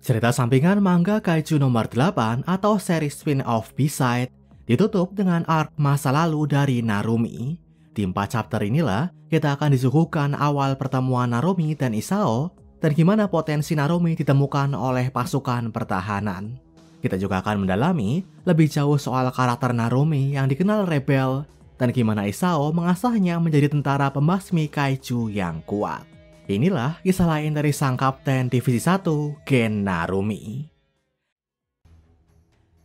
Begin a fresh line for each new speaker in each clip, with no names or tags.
Cerita sampingan manga Kaiju nomor 8 atau seri spin-off B-Side ditutup dengan arc masa lalu dari Narumi. Di 4 chapter inilah kita akan disuguhkan awal pertemuan Narumi dan Isao dan gimana potensi Narumi ditemukan oleh pasukan pertahanan. Kita juga akan mendalami lebih jauh soal karakter Narumi yang dikenal rebel dan gimana Isao mengasahnya menjadi tentara pembasmi Kaiju yang kuat. Inilah kisah lain dari sang kapten divisi 1, Gen Narumi.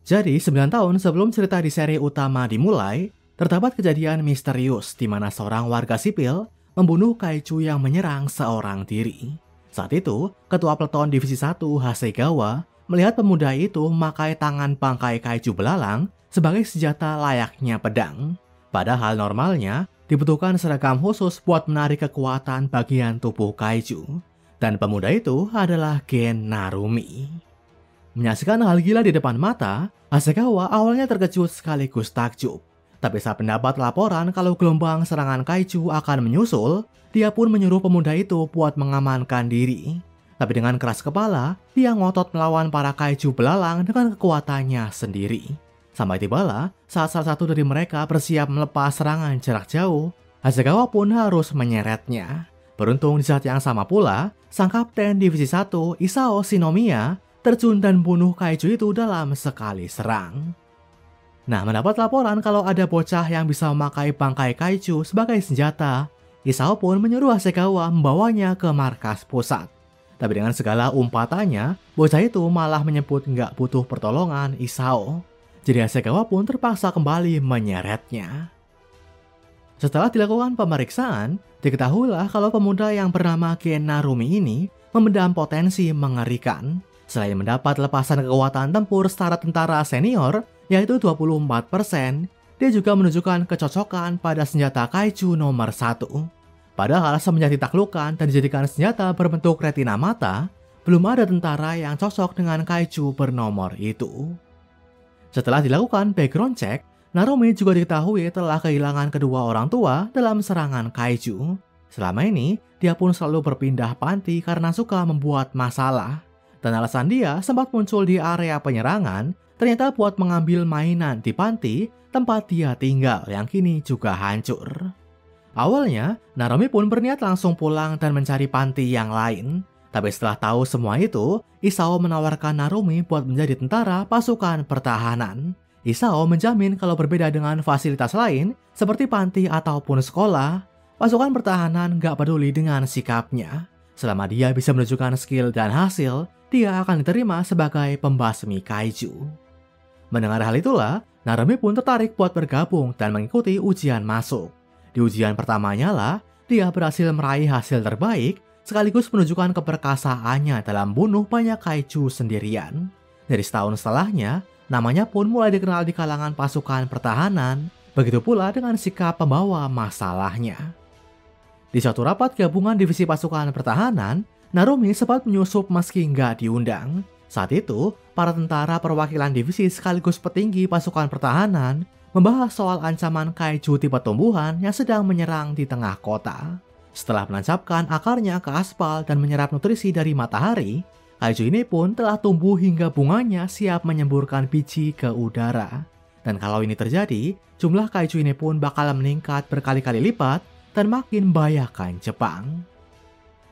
Jadi, 9 tahun sebelum cerita di seri utama dimulai, terdapat kejadian misterius di mana seorang warga sipil membunuh Kaiju yang menyerang seorang diri. Saat itu, ketua peleton divisi 1, Hasegawa, melihat pemuda itu memakai tangan bangkai Kaiju belalang sebagai senjata layaknya pedang. Padahal normalnya, dibutuhkan seragam khusus buat menarik kekuatan bagian tubuh Kaiju. Dan pemuda itu adalah Gen Narumi. Menyaksikan hal gila di depan mata, Hasegawa awalnya terkejut sekaligus takjub. Tapi saat mendapat laporan kalau gelombang serangan Kaiju akan menyusul, dia pun menyuruh pemuda itu buat mengamankan diri. Tapi dengan keras kepala, dia ngotot melawan para Kaiju belalang dengan kekuatannya sendiri. Sampai tibalah saat salah satu dari mereka bersiap melepas serangan jarak jauh, Hasegawa pun harus menyeretnya. Beruntung di saat yang sama pula, sang kapten divisi 1, Isao Shinomiya, terjun dan bunuh Kaiju itu dalam sekali serang. Nah, mendapat laporan kalau ada bocah yang bisa memakai bangkai Kaiju sebagai senjata, Isao pun menyuruh Hasegawa membawanya ke markas pusat. Tapi dengan segala umpatannya, bocah itu malah menyebut nggak butuh pertolongan Isao. Jadi Hasegawa pun terpaksa kembali menyeretnya. Setelah dilakukan pemeriksaan, diketahuilah kalau pemuda yang bernama Gen Narumi ini memendam potensi mengerikan. Selain mendapat lepasan kekuatan tempur setara tentara senior, yaitu 24%, dia juga menunjukkan kecocokan pada senjata Kaiju nomor 1. Padahal semenjak ditaklukkan dan dijadikan senjata berbentuk retina mata, belum ada tentara yang cocok dengan Kaiju bernomor itu. Setelah dilakukan background check, Narumi juga diketahui telah kehilangan kedua orang tua dalam serangan Kaiju. Selama ini, dia pun selalu berpindah panti karena suka membuat masalah. Dan alasan dia sempat muncul di area penyerangan, ternyata buat mengambil mainan di panti tempat dia tinggal yang kini juga hancur. Awalnya, Narumi pun berniat langsung pulang dan mencari panti yang lain. Tapi setelah tahu semua itu, Isao menawarkan Narumi buat menjadi tentara pasukan pertahanan. Isao menjamin kalau berbeda dengan fasilitas lain, seperti panti ataupun sekolah, pasukan pertahanan gak peduli dengan sikapnya. Selama dia bisa menunjukkan skill dan hasil, dia akan diterima sebagai pembasmi Kaiju. Mendengar hal itulah, Narumi pun tertarik buat bergabung dan mengikuti ujian masuk. Di ujian pertamanya lah, dia berhasil meraih hasil terbaik, sekaligus menunjukkan keperkasaannya dalam bunuh banyak Kaiju sendirian. Dari setahun setelahnya, namanya pun mulai dikenal di kalangan pasukan pertahanan, begitu pula dengan sikap pembawa masalahnya. Di suatu rapat gabungan divisi pasukan pertahanan, Narumi sempat menyusup meski nggak diundang. Saat itu, para tentara perwakilan divisi sekaligus petinggi pasukan pertahanan membahas soal ancaman Kaiju tipe tumbuhan yang sedang menyerang di tengah kota. Setelah menancapkan akarnya ke aspal dan menyerap nutrisi dari matahari, Kaiju ini pun telah tumbuh hingga bunganya siap menyemburkan biji ke udara. Dan kalau ini terjadi, jumlah Kaiju ini pun bakal meningkat berkali-kali lipat dan makin membahayakan Jepang.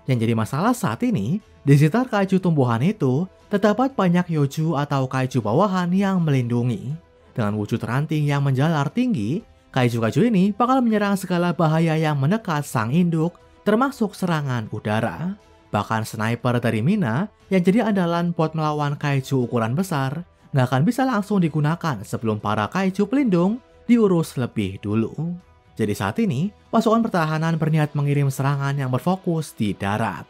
Yang jadi masalah saat ini, di sekitar Kaiju tumbuhan itu, terdapat banyak Yoju atau Kaiju bawahan yang melindungi. Dengan wujud ranting yang menjalar tinggi, Kaiju-kaiju ini bakal menyerang segala bahaya yang mendekat sang induk, termasuk serangan udara. Bahkan sniper dari Mina yang jadi andalan buat melawan Kaiju ukuran besar, nggak akan bisa langsung digunakan sebelum para Kaiju pelindung diurus lebih dulu. Jadi saat ini, pasukan pertahanan berniat mengirim serangan yang berfokus di darat.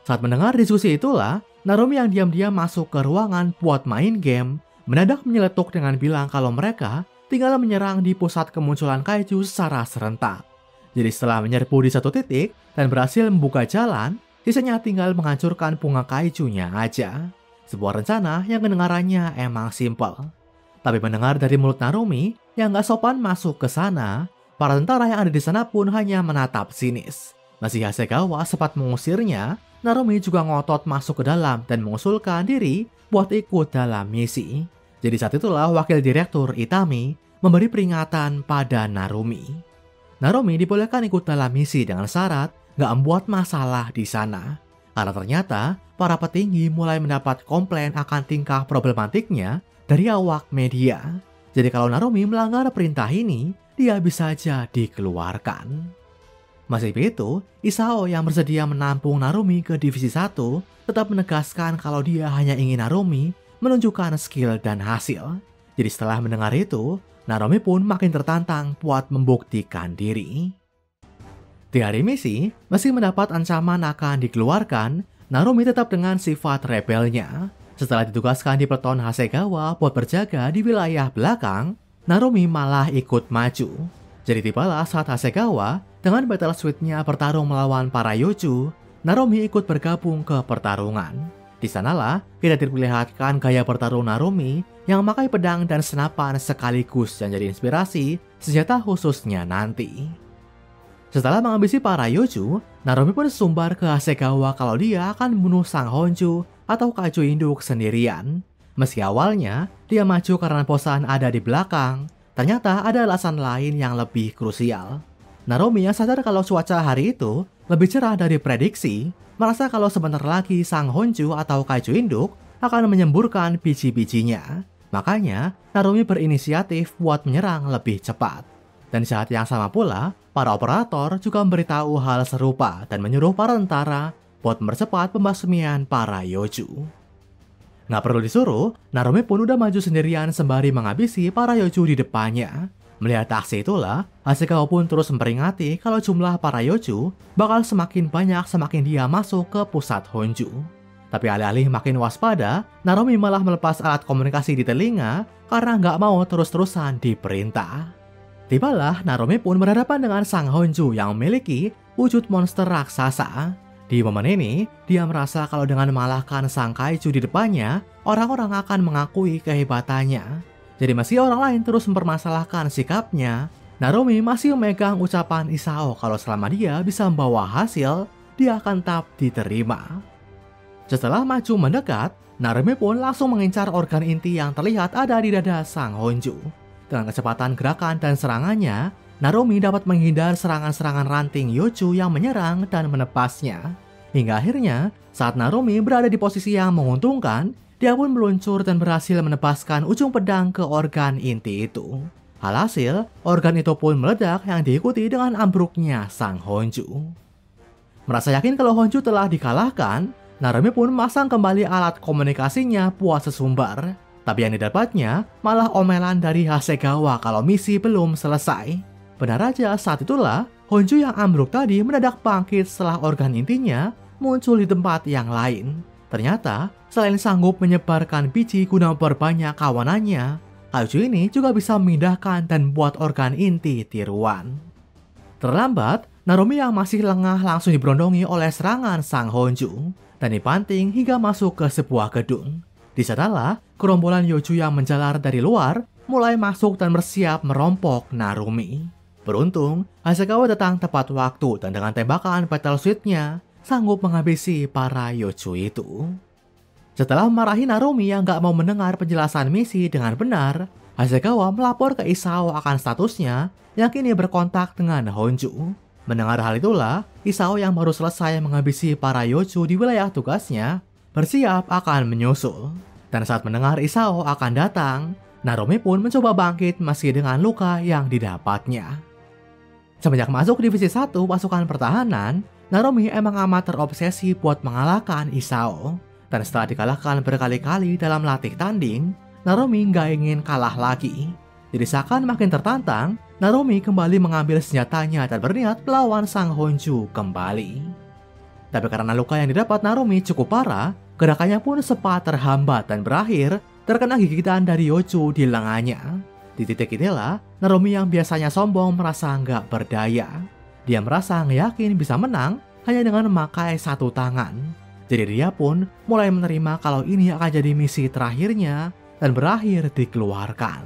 Saat mendengar diskusi itulah, Narumi yang diam-diam masuk ke ruangan buat main game, mendadak menyeletuk dengan bilang kalau mereka tinggal menyerang di pusat kemunculan Kaiju secara serentak. Jadi setelah menyerbu di satu titik dan berhasil membuka jalan, sisanya tinggal menghancurkan bunga Kaijunya aja. Sebuah rencana yang kedengarannya emang simpel. Tapi mendengar dari mulut Narumi yang gak sopan masuk ke sana, para tentara yang ada di sana pun hanya menatap sinis. Meski Hasegawa sempat mengusirnya, Narumi juga ngotot masuk ke dalam dan mengusulkan diri buat ikut dalam misi. Jadi saat itulah wakil direktur Itami memberi peringatan pada Narumi. Narumi dibolehkan ikut dalam misi dengan syarat nggak membuat masalah di sana. Karena ternyata para petinggi mulai mendapat komplain akan tingkah problematiknya dari awak media. Jadi kalau Narumi melanggar perintah ini, dia bisa aja dikeluarkan. Masih begitu, Isao yang bersedia menampung Narumi ke divisi 1 tetap menegaskan kalau dia hanya ingin Narumi menunjukkan skill dan hasil. Jadi setelah mendengar itu, Narumi pun makin tertantang buat membuktikan diri. Di hari misi, meski mendapat ancaman akan dikeluarkan, Narumi tetap dengan sifat rebelnya. Setelah ditugaskan di peleton Hasegawa buat berjaga di wilayah belakang, Narumi malah ikut maju. Jadi tibalah saat Hasegawa dengan battle suite-nya bertarung melawan para Yoju, Narumi ikut bergabung ke pertarungan. Di sanalah kita diperlihatkan gaya bertarung Narumi yang memakai pedang dan senapan sekaligus yang jadi inspirasi senjata khususnya nanti. Setelah menghabisi para Yoju, Narumi pun sumbar ke Hasegawa kalau dia akan membunuh Sang Honju atau Kaijo induk sendirian. Meski awalnya dia maju karena bosan ada di belakang, ternyata ada alasan lain yang lebih krusial. Narumi yang sadar kalau cuaca hari itu lebih cerah dari prediksi, merasa kalau sebentar lagi Sang Honju atau Kaijo induk akan menyemburkan biji-bijinya. Makanya Narumi berinisiatif buat menyerang lebih cepat. Dan saat yang sama pula, para operator juga memberitahu hal serupa dan menyuruh para tentara buat mempercepat pembasmian para Yoju. Nggak perlu disuruh, Narumi pun udah maju sendirian sembari menghabisi para Yoju di depannya. Melihat aksi itulah, Hasegawa pun terus memperingati kalau jumlah para Yoju bakal semakin banyak semakin dia masuk ke pusat Honju. Tapi alih-alih makin waspada, Narumi malah melepas alat komunikasi di telinga karena nggak mau terus-terusan diperintah. Tibalah Narumi pun berhadapan dengan Sang Honju yang memiliki wujud monster raksasa. Di momen ini, dia merasa kalau dengan mengalahkan Sang Kaijo di depannya, orang-orang akan mengakui kehebatannya. Jadi meski orang lain terus mempermasalahkan sikapnya, Narumi masih memegang ucapan Isao kalau selama dia bisa membawa hasil, dia akan tetap diterima. Setelah maju mendekat, Narumi pun langsung mengincar organ inti yang terlihat ada di dada Sang Honju. Dengan kecepatan gerakan dan serangannya, Narumi dapat menghindar serangan-serangan ranting Yoju yang menyerang dan menepasnya. Hingga akhirnya, saat Narumi berada di posisi yang menguntungkan, dia pun meluncur dan berhasil menepaskan ujung pedang ke organ inti itu. Alhasil, organ itu pun meledak yang diikuti dengan ambruknya Sang Honju. Merasa yakin kalau Honju telah dikalahkan, Narumi pun masang kembali alat komunikasinya buat sesumbar. Tapi yang didapatnya malah omelan dari Hasegawa kalau misi belum selesai. Benar aja saat itulah, Honju yang ambruk tadi mendadak bangkit setelah organ intinya muncul di tempat yang lain. Ternyata, selain sanggup menyebarkan biji guna memperbanyak kawanannya, Kaijo ini juga bisa memindahkan dan buat organ inti tiruan. Terlambat, Narumi yang masih lengah langsung diberondongi oleh serangan Sang Honju dan dibanting hingga masuk ke sebuah gedung. Di sanalah, gerombolan Yoju yang menjalar dari luar mulai masuk dan bersiap merompok Narumi. Beruntung, Hasegawa datang tepat waktu dan dengan tembakan battle suite-nya sanggup menghabisi para Yoju itu. Setelah memarahi Narumi yang gak mau mendengar penjelasan misi dengan benar, Hasegawa melapor ke Isao akan statusnya yang kini berkontak dengan Honju. Mendengar hal itulah, Isao yang baru selesai menghabisi para Yoju di wilayah tugasnya bersiap akan menyusul. Dan saat mendengar Isao akan datang, Narumi pun mencoba bangkit meski dengan luka yang didapatnya. Semenjak masuk divisi 1 pasukan pertahanan, Narumi emang amat terobsesi buat mengalahkan Isao. Dan setelah dikalahkan berkali-kali dalam latih tanding, Narumi nggak ingin kalah lagi. Jadi seakan makin tertantang, Narumi kembali mengambil senjatanya dan berniat melawan Sang Honju kembali. Tapi karena luka yang didapat Narumi cukup parah, gerakannya pun sempat terhambat dan berakhir terkena gigitan dari Yoju di lengannya. Di titik inilah, Narumi yang biasanya sombong merasa nggak berdaya. Dia merasa yakin bisa menang hanya dengan memakai satu tangan. Jadi dia pun mulai menerima kalau ini akan jadi misi terakhirnya dan berakhir dikeluarkan.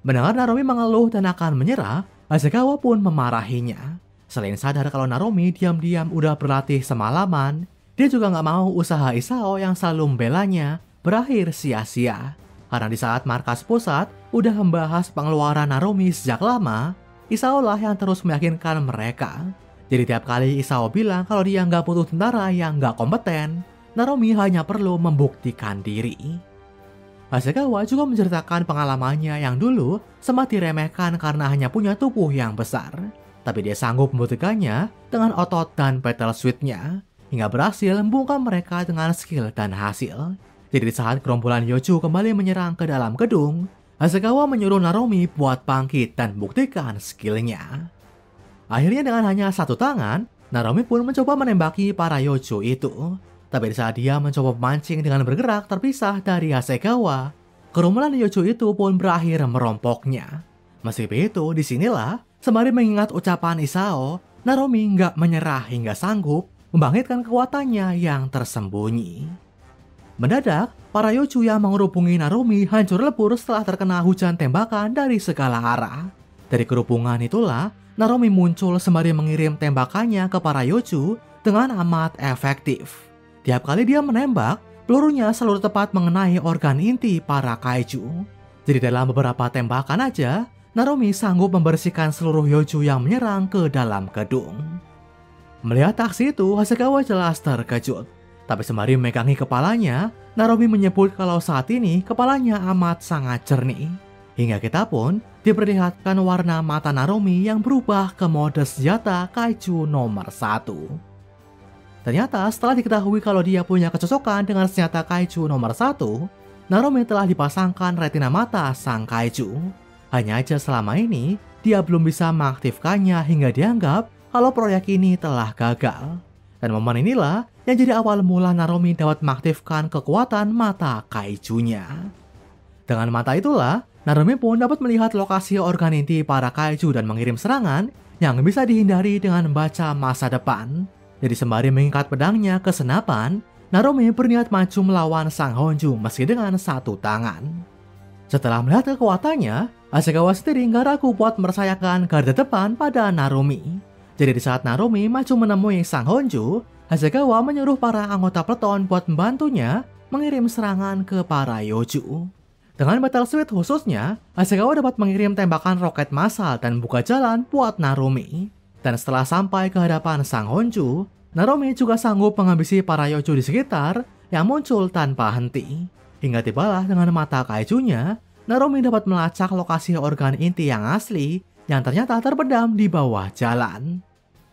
Mendengar Narumi mengeluh dan akan menyerah, Hasegawa pun memarahinya. Selain sadar kalau Narumi diam-diam udah berlatih semalaman, Dia juga nggak mau usaha Isao yang selalu membelanya berakhir sia-sia. Karena di saat markas pusat udah membahas pengeluaran Narumi sejak lama, Isao lah yang terus meyakinkan mereka. Jadi tiap kali Isao bilang kalau dia nggak butuh tentara yang nggak kompeten, Narumi hanya perlu membuktikan diri. Hasegawa juga menceritakan pengalamannya yang dulu sempat diremehkan karena hanya punya tubuh yang besar. Tapi dia sanggup membuktikannya dengan otot dan battle suit-nya, hingga berhasil membungkam mereka dengan skill dan hasil. Jadi saat gerombolan Yoju kembali menyerang ke dalam gedung, Hasegawa menyuruh Narumi buat bangkit dan buktikan skillnya. Akhirnya dengan hanya satu tangan, Narumi pun mencoba menembaki para Yoju itu. Tapi saat dia mencoba memancing dengan bergerak terpisah dari Hasegawa, gerombolan Yoju itu pun berakhir merompoknya. Meski begitu, disinilah sembari mengingat ucapan Isao, Narumi nggak menyerah hingga sanggup membangkitkan kekuatannya yang tersembunyi. Mendadak, para Yoju yang mengerubungi Narumi hancur lebur setelah terkena hujan tembakan dari segala arah. Dari kerubungan itulah, Narumi muncul sembari mengirim tembakannya ke para Yoju dengan amat efektif. Tiap kali dia menembak, pelurunya selalu tepat mengenai organ inti para kaiju. Jadi dalam beberapa tembakan aja, Narumi sanggup membersihkan seluruh Yoju yang menyerang ke dalam gedung. Melihat aksi itu, Hasegawa jelas terkejut. Tapi sembari memegangi kepalanya, Narumi menyebut kalau saat ini kepalanya amat sangat jernih. Hingga kita pun diperlihatkan warna mata Narumi yang berubah ke mode senjata kaiju nomor 1. Ternyata setelah diketahui kalau dia punya kecocokan dengan senjata kaiju nomor 1, Narumi telah dipasangkan retina mata sang kaiju. Hanya aja selama ini, dia belum bisa mengaktifkannya hingga dianggap kalau proyek ini telah gagal. Dan momen inilah yang jadi awal mula Narumi dapat mengaktifkan kekuatan mata kaijunya. Dengan mata itulah, Narumi pun dapat melihat lokasi organ inti para kaiju dan mengirim serangan yang bisa dihindari dengan membaca masa depan. Jadi sembari mengikat pedangnya ke senapan, Narumi berniat maju melawan sang Honju meski dengan satu tangan. Setelah melihat kekuatannya, Hasegawa sendiri nggak ragu buat merasakan garda depan pada Narumi. Jadi di saat Narumi maju menemui sang Honju, Hasegawa menyuruh para anggota peleton buat membantunya mengirim serangan ke para Yoju. Dengan battle suit khususnya, Hasegawa dapat mengirim tembakan roket massal dan buka jalan buat Narumi. Dan setelah sampai ke hadapan sang Honju, Narumi juga sanggup menghabisi para Yoju di sekitar yang muncul tanpa henti. Hingga tibalah dengan mata kaijunya, Narumi dapat melacak lokasi organ inti yang asli yang ternyata terpendam di bawah jalan.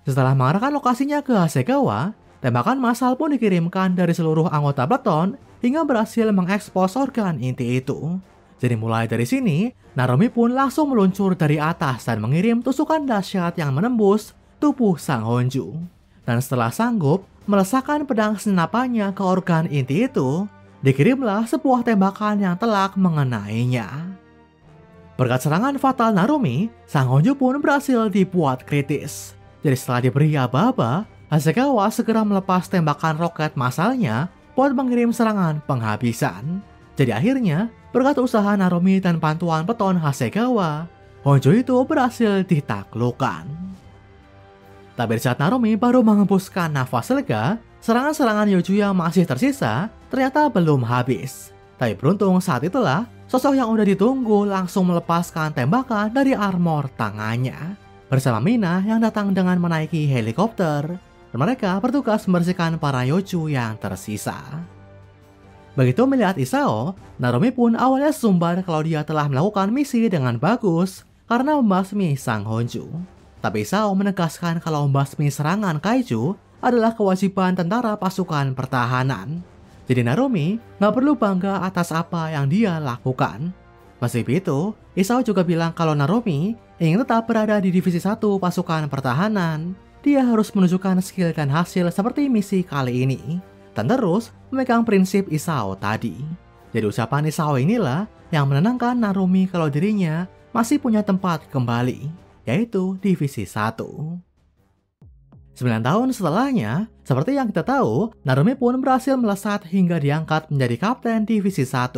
Setelah mengarahkan lokasinya ke Hasegawa, tembakan massal pun dikirimkan dari seluruh anggota peleton hingga berhasil mengekspos organ inti itu. Jadi mulai dari sini, Narumi pun langsung meluncur dari atas dan mengirim tusukan dahsyat yang menembus tubuh sang Honju. Dan setelah sanggup melesakkan pedang senapannya ke organ inti itu, dikirimlah sebuah tembakan yang telak mengenainya. Berkat serangan fatal Narumi, sang Honju pun berhasil dibuat kritis. Jadi setelah diberi aba-aba, Hasegawa segera melepas tembakan roket massalnya buat mengirim serangan penghabisan. Jadi akhirnya, berkat usaha Narumi dan bantuan peton Hasegawa, Honju itu berhasil ditaklukkan. Tapi saat Narumi baru mengembuskan nafas lega, serangan-serangan Yoju yang masih tersisa ternyata belum habis. Tapi beruntung saat itulah, sosok yang udah ditunggu langsung melepaskan tembakan dari armor tangannya. Bersama Mina yang datang dengan menaiki helikopter, dan mereka bertugas membersihkan para Yoju yang tersisa. Begitu melihat Isao, Narumi pun awalnya sumbar kalau dia telah melakukan misi dengan bagus karena membasmi sang Honju. Tapi Isao menegaskan kalau membasmi serangan kaiju adalah kewajiban tentara pasukan pertahanan. Jadi Narumi nggak perlu bangga atas apa yang dia lakukan. Meski begitu, Isao juga bilang kalau Narumi ingin tetap berada di divisi 1 pasukan pertahanan, dia harus menunjukkan skill dan hasil seperti misi kali ini, dan terus memegang prinsip Isao tadi. Jadi ucapan Isao inilah yang menenangkan Narumi kalau dirinya masih punya tempat kembali, yaitu divisi 1. 9 tahun setelahnya, seperti yang kita tahu, Narumi pun berhasil melesat hingga diangkat menjadi kapten divisi 1.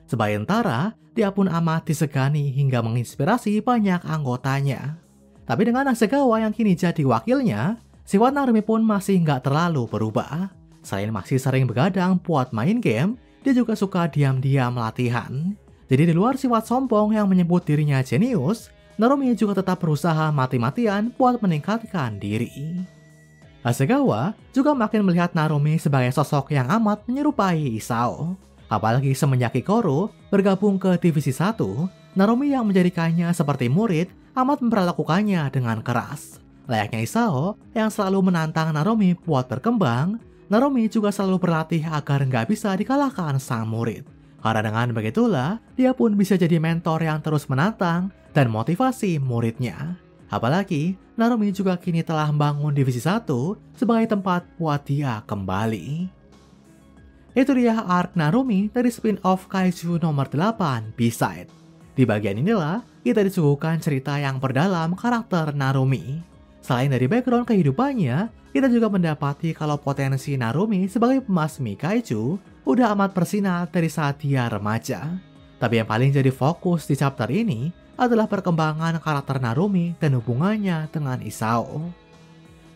Sementara, dia pun amat disegani hingga menginspirasi banyak anggotanya. Tapi dengan Hasegawa yang kini jadi wakilnya, sifat Narumi pun masih nggak terlalu berubah. Selain masih sering begadang buat main game, dia juga suka diam-diam latihan. Jadi di luar sifat sombong yang menyebut dirinya jenius, Narumi juga tetap berusaha mati-matian buat meningkatkan diri. Hasegawa juga makin melihat Narumi sebagai sosok yang amat menyerupai Isao. Apalagi semenjak Hikaru bergabung ke Divisi 1, Narumi yang menjadikannya seperti murid amat memperlakukannya dengan keras. Layaknya Isao yang selalu menantang Narumi buat berkembang, Narumi juga selalu berlatih agar nggak bisa dikalahkan sang murid. Karena dengan begitulah, dia pun bisa jadi mentor yang terus menantang dan motivasi muridnya. Apalagi, Narumi juga kini telah membangun Divisi 1 sebagai tempat buat dia kembali. Itu dia arc Narumi dari spin-off Kaiju nomor 8, B-Side. Di bagian inilah, kita disuguhkan cerita yang berdalam karakter Narumi. Selain dari background kehidupannya, kita juga mendapati kalau potensi Narumi sebagai pemasmi Kaiju udah amat bersinar dari saat dia remaja. Tapi yang paling jadi fokus di chapter ini adalah perkembangan karakter Narumi dan hubungannya dengan Isao.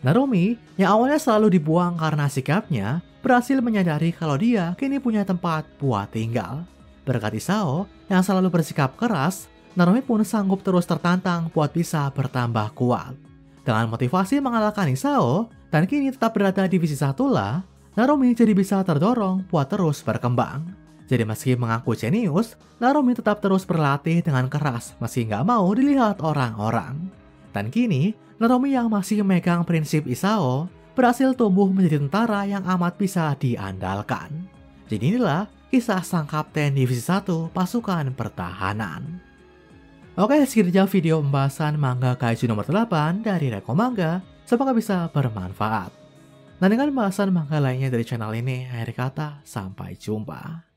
Narumi, yang awalnya selalu dibuang karena sikapnya, berhasil menyadari kalau dia kini punya tempat buat tinggal. Berkat Isao yang selalu bersikap keras, Narumi pun sanggup terus tertantang buat bisa bertambah kuat. Dengan motivasi mengalahkan Isao dan kini tetap berada di divisi 1 lah, Narumi jadi bisa terdorong buat terus berkembang. Jadi meski mengaku jenius, Narumi tetap terus berlatih dengan keras meski nggak mau dilihat orang-orang. Dan kini, Narumi yang masih memegang prinsip Isao berhasil tumbuh menjadi tentara yang amat bisa diandalkan. Jadi inilah kisah sang kapten divisi 1 pasukan pertahanan. Oke, segitu aja video pembahasan manga Kaiju nomor 8 dari Reko Manga. Semoga bisa bermanfaat. Dan dengan pembahasan manga lainnya dari channel ini, akhir kata, sampai jumpa.